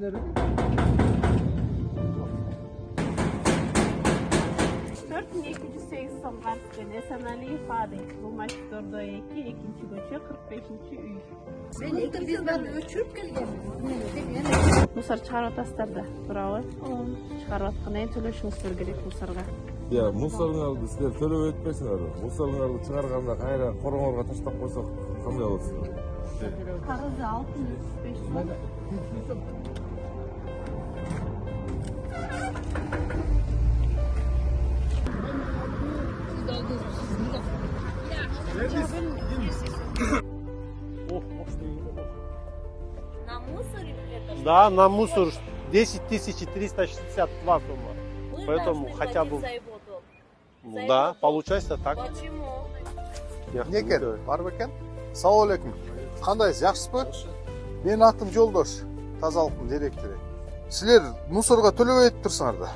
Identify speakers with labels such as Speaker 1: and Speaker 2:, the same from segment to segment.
Speaker 1: бересиңерби?
Speaker 2: 4208 сом картпен Эсеналиев Адый. Бул Мактордо 2, 2-көчө, 45-үй.
Speaker 3: Мен эки бизмени өчүрүп келгенмин.
Speaker 2: Мусор чыгарып атасыздар да, туурабы? Чыгарып аткандан кийин төлөшүңүздөр керек мусорго.
Speaker 4: Ya мусорыңарды силер төлөп өтпөйсүңөрбү? Мусорыңарды чыгарганда кайра короңорго таштап койсок кандай болот?
Speaker 2: Карызы 635 сом.
Speaker 3: На мусоре это?
Speaker 5: Да, на мусор 10 362 сумма.
Speaker 3: Вы
Speaker 5: Поэтому
Speaker 3: должны
Speaker 5: хотя бы-
Speaker 3: платить за его дом.
Speaker 5: Ну да, получается так.
Speaker 3: Почему?
Speaker 6: Некен, бар бекен? Салам алейкум. Кандайсыз, жакшысызбы? Менин атым Жолдош, тазалыктын директору. Силер мусорго төлөбөй турсуңар да.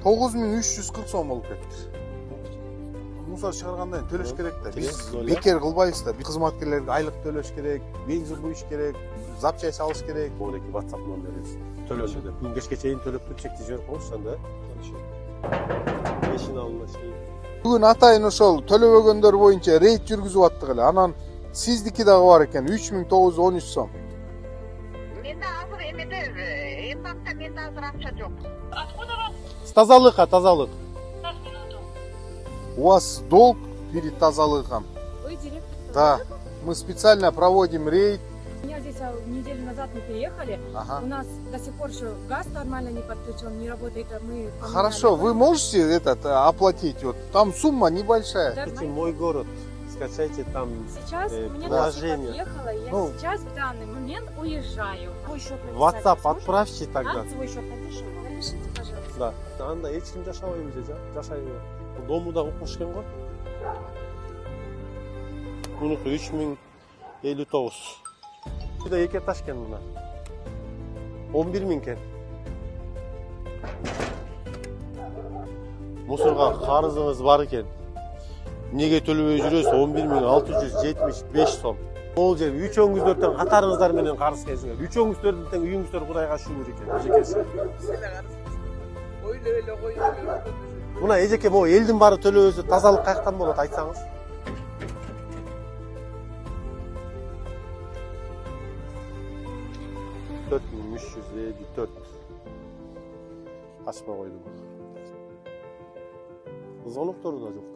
Speaker 6: 9340 сом болуп кетти. Мусор чыгаргандан кийин төлөш керек да. Биз бекер кылбайбыз да. Биз кызматкерлерге айлык төлөш керек, бензин куюш керек, запчасть алыш керек.
Speaker 5: Олеки WhatsApp номерибиз. Төлөшү деп. Күн кечке чейин төлөп туруп чекти жиберип коюңузчу анда. Мешин алына чейин.
Speaker 6: Бүгүн атайын ошол төлөбөгөндөр боюнча рейд жүргүзүп аттык эле. Анан сиздики дагы бар экен 3913 сом.
Speaker 7: Менде азыр эмеде эмбатта менде азыр акча жок. Откуда вас?
Speaker 5: С тазалыкка, тазалык.
Speaker 7: Так, минуту.
Speaker 6: У вас долг перед тазалыком.
Speaker 8: Вы директор?
Speaker 6: Да. Мы специально проводим рейд.
Speaker 8: У меня здесь неделю назад мы переехали.
Speaker 6: Ага.
Speaker 8: У нас до сих пор еще газ нормально не подключен, не работает. Мы
Speaker 6: Хорошо, вы можете оплатить? Вот там сумма небольшая.
Speaker 8: Да,
Speaker 5: Это мой город. Скачайте там.
Speaker 8: Сейчас у меня
Speaker 5: приложение.
Speaker 8: такси подъехала, и я
Speaker 6: Ну.
Speaker 8: сейчас в данный момент уезжаю. Свой счет написать
Speaker 5: WhatsApp
Speaker 8: сможете?
Speaker 5: отправьте тогда.
Speaker 8: Свой счет напиши. Напишите, пожалуйста.
Speaker 5: Да. Анда эч ким жашабай бизде, жашайбы. Дому да окуш экен го. Мунуку 3059. Буда эки этаж экен мына. 11000 экен. Мусорга карызыңыз бар экен. Неге төлөбөй жүрөсүз? 11675 сом. Ол жер үчөөңүздөрдөн катарыңыздар менен карыз келсиңер. Үчөөңүздөрдүн тең үйүңүздөр Кудайга шүгүр экен. Эжекеси. Мына эжеке могу элдин баары төлөбөсө тазалык каяктан болот айтсаңыз? Төрт миң 354. Ачпай койдум. Звоноктору да жок.